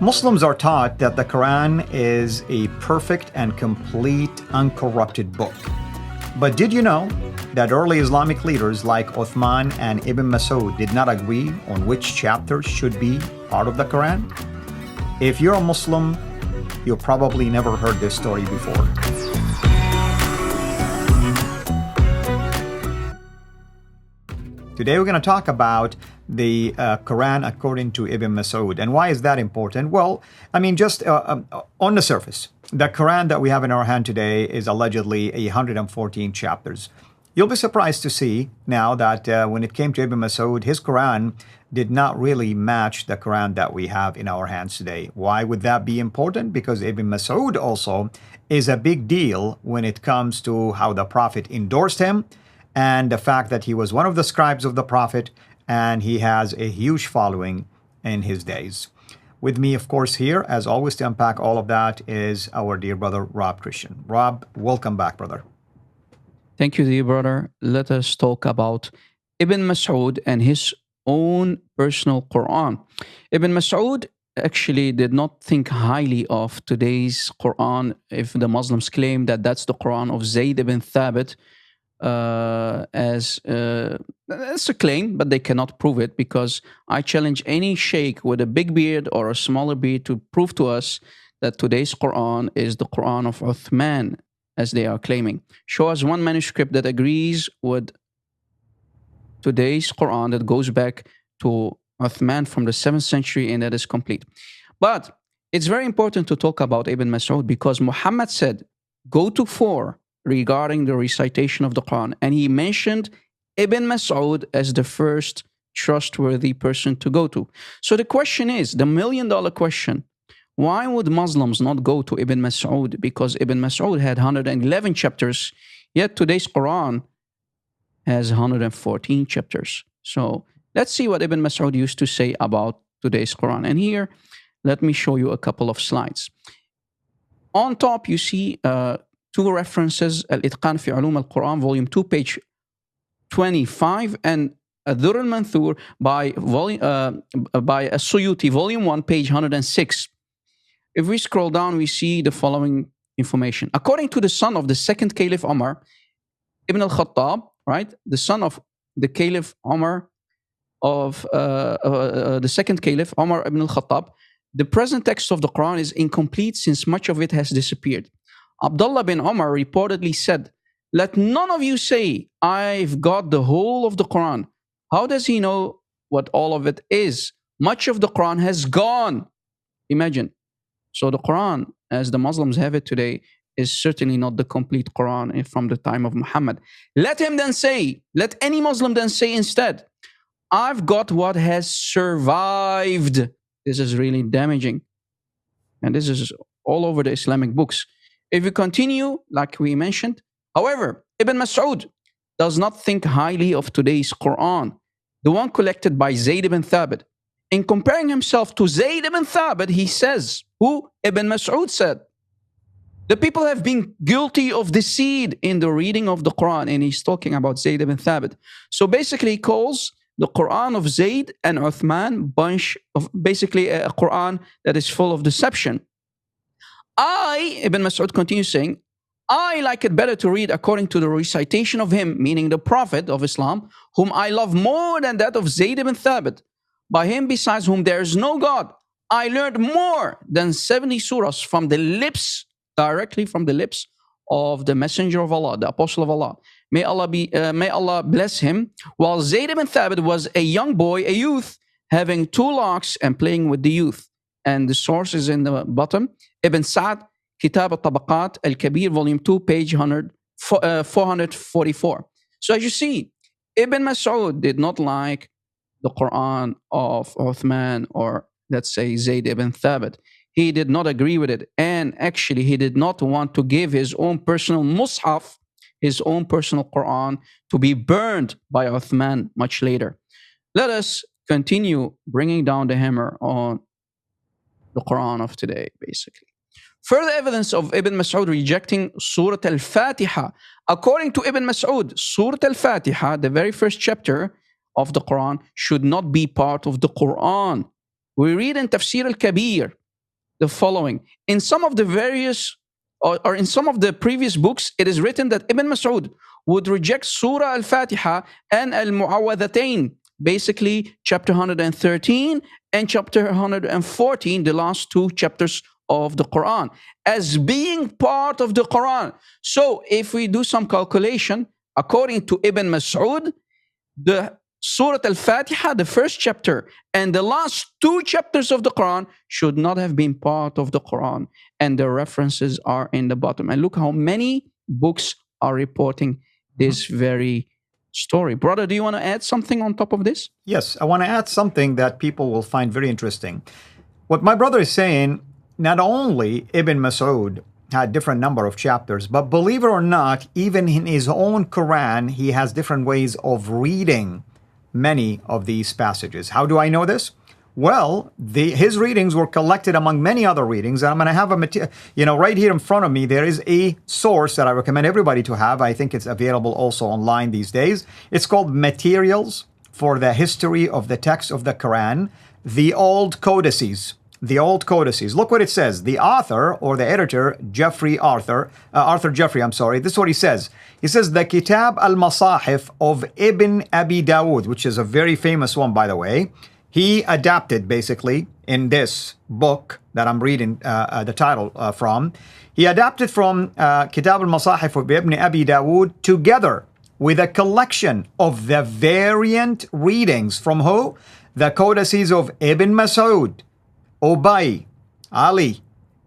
Muslims are taught that the Quran is a perfect and complete, uncorrupted book. But did you know that early Islamic leaders like Uthman and Ibn Masood did not agree on which chapters should be part of the Quran? If you're a Muslim, you probably never heard this story before. Today we're going to talk about the Quran according to Ibn Masood. And why is that important? Well, I mean, just on the surface, the Quran that we have in our hand today is allegedly 114 chapters. You'll be surprised to see now that when it came to Ibn Masood, his Quran did not really match the Quran that we have in our hands today. Why would that be important? Because Ibn Masood also is a big deal when it comes to how the Prophet endorsed him, and the fact that he was one of the scribes of the Prophet, and he has a huge following in his days. With me, of course, here, as always, to unpack all of that is our dear brother, Rob Christian. Rob, welcome back, brother. Thank you, dear brother. Let us talk about Ibn Masood and his own personal Quran. Ibn Masood actually did not think highly of today's Quran if the Muslims claim that that's the Quran of Zayd ibn Thabit, as a claim, but they cannot prove it, because I challenge any sheikh with a big beard or a smaller beard to prove to us that today's Quran is the Quran of Uthman, as they are claiming. Show us one manuscript that agrees with today's Quran that goes back to Uthman from the 7th century and that is complete. But it's very important to talk about Ibn Masood because Muhammad said, go to 4 regarding the recitation of the Quran. And he mentioned Ibn Masood as the first trustworthy person to go to. So the question is, the million-dollar question, why would Muslims not go to Ibn Masood? Because Ibn Masood had 111 chapters, yet today's Quran has 114 chapters. So let's see what Ibn Masood used to say about today's Quran. And here, let me show you a couple of slides. On top, you see 2 references, Al-Itqan fi Ulum al-Quran, volume 2, page 25, and Ad-Durr al-Manthur by As-Suyuti, volume 1, page 106. If we scroll down, we see the following information. According to the son of the second Caliph Umar, Ibn al-Khattab, right, the son of the Caliph Umar of the second Caliph, Umar ibn al-Khattab, the present text of the Quran is incomplete since much of it has disappeared. Abdullah bin Umar reportedly said, let none of you say, I've got the whole of the Quran. How does he know what all of it is? Much of the Quran has gone. Imagine. So the Quran, as the Muslims have it today, is certainly not the complete Quran from the time of Muhammad. Let him then say, let any Muslim then say instead, I've got what has survived. This is really damaging. And this is all over the Islamic books. If we continue, like we mentioned, however, Ibn Masood does not think highly of today's Quran, the one collected by Zayd ibn Thabit. In comparing himself to Zayd ibn Thabit, he says, who Ibn Masood said, the people have been guilty of deceit in the reading of the Quran, and he's talking about Zayd ibn Thabit. So basically he calls the Quran of Zayd and Uthman bunch of basically a Quran that is full of deception. Ibn Masood continues saying, I like it better to read according to the recitation of him, meaning the Prophet of Islam, whom I love more than that of Zayd ibn Thabit. By him besides whom there is no God, I learned more than 70 surahs from the lips, directly from the lips of the Messenger of Allah, the Apostle of Allah. May Allah bless him. While Zayd ibn Thabit was a young boy, a youth, having 2 locks and playing with the youth. And the source is in the bottom. Ibn Sa'd, Kitab al-Tabaqat, Al-Kabir, volume 2, page 444. So as you see, Ibn Masood did not like the Quran of Uthman or, let's say, Zayd ibn Thabit. He did not agree with it. And actually, he did not want to give his own personal mushaf, his own personal Quran, to be burned by Uthman much later. Let us continue bringing down the hammer on the Quran of today, basically. Further evidence of Ibn Masood rejecting Surah Al-Fatiha. According to Ibn Masood, Surah Al-Fatiha, the very first chapter of the Quran, should not be part of the Quran. We read in Tafsir Al-Kabir the following. In some of the various, or in some of the previous books, it is written that Ibn Mas'ud would reject Surah Al-Fatiha and Al-Mu'awwadhatayn, basically chapter 113 and chapter 114, the last two chapters of the Quran, as being part of the Quran. So if we do some calculation, according to Ibn Mas'ud, the Surah Al-Fatiha, the first chapter, and the last two chapters of the Quran should not have been part of the Quran. And the references are in the bottom. And look how many books are reporting this very story. Brother, do you want to add something on top of this? Yes, I want to add something that people will find very interesting. What my brother is saying, not only Ibn Mas'ud had different number of chapters, but believe it or not, even in his own Quran, he has different ways of reading many of these passages. How do I know this? Well, his readings were collected among many other readings. And I'm going to have right here in front of me, there is a source that I recommend everybody to have. I think it's available also online these days. It's called Materials for the History of the Text of the Quran, the Old Codices. The Old Codices. Look what it says. The author, or the editor, Arthur Jeffrey, this is what he says. He says, the Kitab al-Masahif of Ibn Abi Dawud, which is a very famous one, by the way, he adapted, basically, in this book that I'm reading the title from, he adapted from Kitab al-Masahif of Ibn Abi Dawud together with a collection of the variant readings from who? The Codices of Ibn Mas'ud, Ubay, Ali,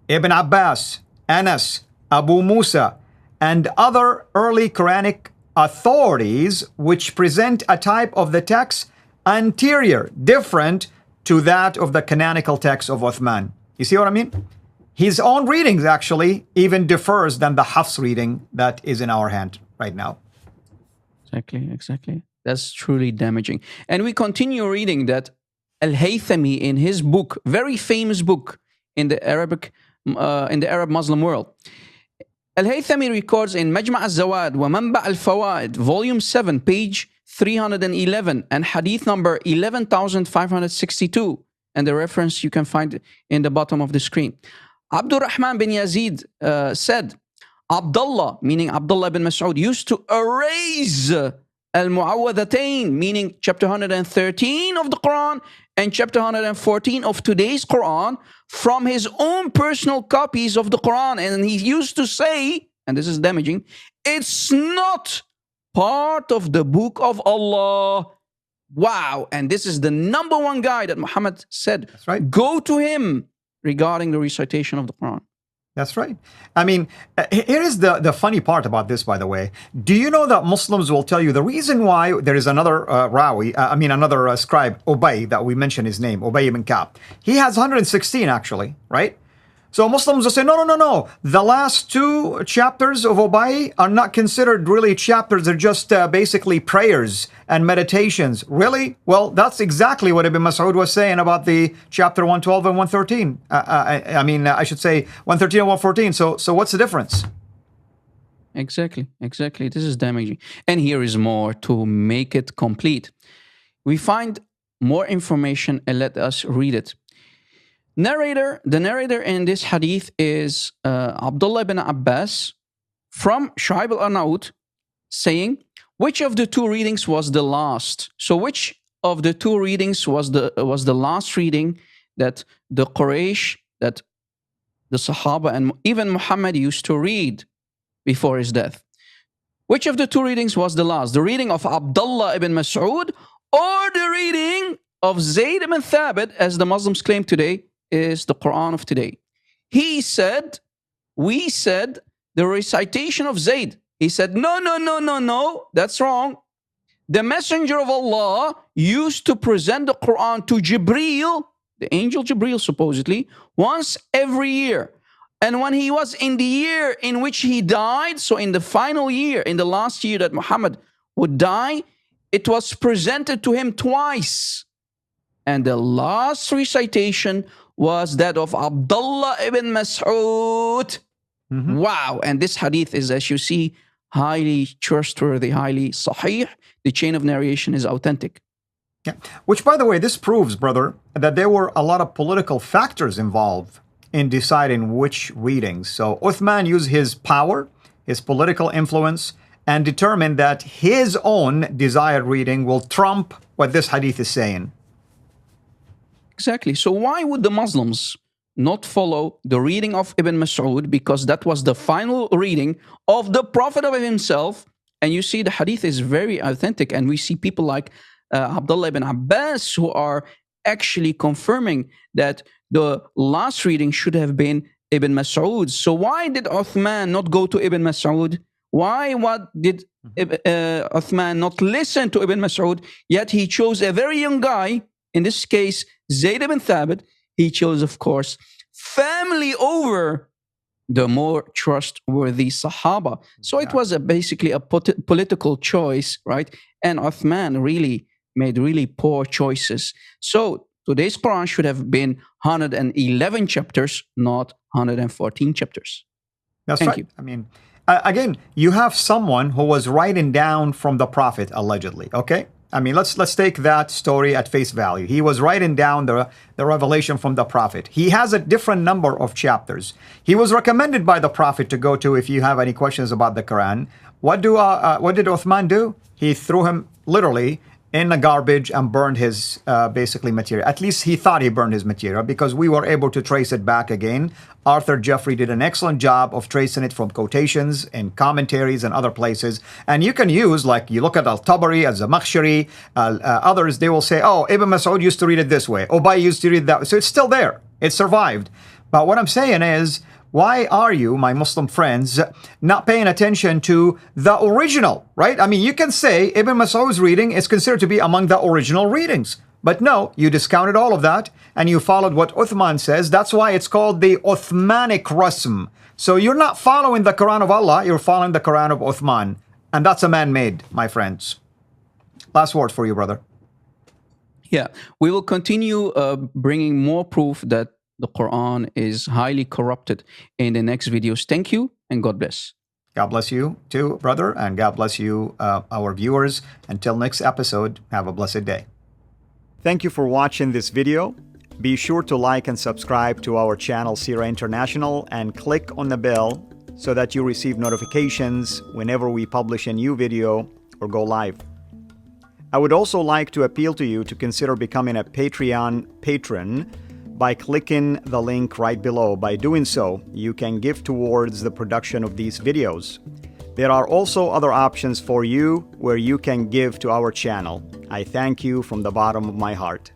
Ibn Abbas, Anas, Abu Musa, and other early Quranic authorities which present a type of the text anterior, different to that of the canonical text of Uthman. You see what I mean? His own readings actually even differs than the Hafs reading that is in our hand right now. Exactly. That's truly damaging. And we continue reading that Al-Haythami in his book, very famous book in the Arab Muslim world. Al-Haythami records in Majma' al-Zawad wa Manba' al-Fawaid, volume 7, page 311, and hadith number 11,562. And the reference you can find in the bottom of the screen. Abdurrahman bin Yazid said, Abdullah, meaning Abdullah bin Mas'ud, used to erase Al-Mu'awwadhatayn, meaning chapter 113 of the Quran and chapter 114 of today's Quran, from his own personal copies of the Quran. And he used to say, and this is damaging, it's not part of the book of Allah. Wow. And this is the number one guy that Muhammad said, that's right, go to him regarding the recitation of the Quran. That's right. I mean, here is the funny part about this, by the way. Do you know that Muslims will tell you the reason why there is another another scribe, Ubay, that we mentioned his name, Ubay ibn Ka'b. He has 116 actually, right? So Muslims will say, no. The last two chapters of Ubay are not considered really chapters. They're just basically prayers and meditations. Really? Well, that's exactly what Ibn Mas'ud was saying about the chapter 112 and 113. I should say 113 and 114. So what's the difference? Exactly. This is damaging. And here is more to make it complete. We find more information and let us read it. The narrator in this hadith is Abdullah ibn Abbas from Shu'aib al-Arnaut, saying, which of the two readings was the last? So which of the two readings was the last reading that the Quraysh, that the Sahaba and even Muhammad used to read before his death? Which of the two readings was the last? The reading of Abdullah ibn Mas'ud or the reading of Zayd ibn Thabit, as the Muslims claim today, is the Quran of today? We said, the recitation of Zayd. He said, no, that's wrong. The Messenger of Allah used to present the Quran to Jibreel, the angel Jibreel supposedly, once every year. And when he was in the year in which he died, so in the final year, in the last year that Muhammad would die, it was presented to him twice. And the last recitation was that of Abdullah ibn Mas'ud. Mm-hmm. Wow. And this hadith is, as you see, highly trustworthy, highly sahih. The chain of narration is authentic. Yeah. Which, by the way, this proves, brother, that there were a lot of political factors involved in deciding which readings. So Uthman used his power, his political influence, and determined that his own desired reading will trump what this hadith is saying. Exactly. So why would the Muslims not follow the reading of Ibn Mas'ud? Because that was the final reading of the Prophet of himself. And you see the hadith is very authentic. And we see people like Abdullah ibn Abbas who are actually confirming that the last reading should have been Ibn Mas'ud. So why did Uthman not go to Ibn Mas'ud? What did Uthman not listen to Ibn Mas'ud? Yet he chose a very young guy, in this case, Zayd ibn Thabit. He chose, of course, family over the more trustworthy Sahaba. So it was basically a political choice, right? And Uthman really made really poor choices. So today's Quran should have been 111 chapters, not 114 chapters. That's Thank right. you. I mean, again, you have someone who was writing down from the Prophet, allegedly, okay? I mean, let's take that story at face value. He was writing down the revelation from the Prophet. He has a different number of chapters. He was recommended by the Prophet to go to if you have any questions about the Quran. What did Uthman do? He threw him literally in the garbage and burned his basically material. At least he thought he burned his material, because we were able to trace it back again. Arthur Jeffrey did an excellent job of tracing it from quotations and commentaries and other places. And you can use, like, you look at Al-Tabari, Az-Zamakhshari, others, they will say, oh, Ibn Mas'ud used to read it this way. Ubay used to read it that way. So it's still there. It survived. But what I'm saying is, why are you, my Muslim friends, not paying attention to the original, right? I mean, you can say Ibn Mas'ud's reading is considered to be among the original readings. But no, you discounted all of that and you followed what Uthman says. That's why it's called the Uthmanic Rasm. So you're not following the Quran of Allah, you're following the Quran of Uthman. And that's a man-made, my friends. Last word for you, brother. Yeah, we will continue bringing more proof that the Quran is highly corrupted in the next videos. Thank you and God bless. God bless you too, brother, and God bless you, our viewers. Until next episode, have a blessed day. Thank you for watching this video. Be sure to like and subscribe to our channel, CIRA International, and click on the bell so that you receive notifications whenever we publish a new video or go live. I would also like to appeal to you to consider becoming a Patreon patron by clicking the link right below. By doing so, you can give towards the production of these videos. There are also other options for you where you can give to our channel. I thank you from the bottom of my heart.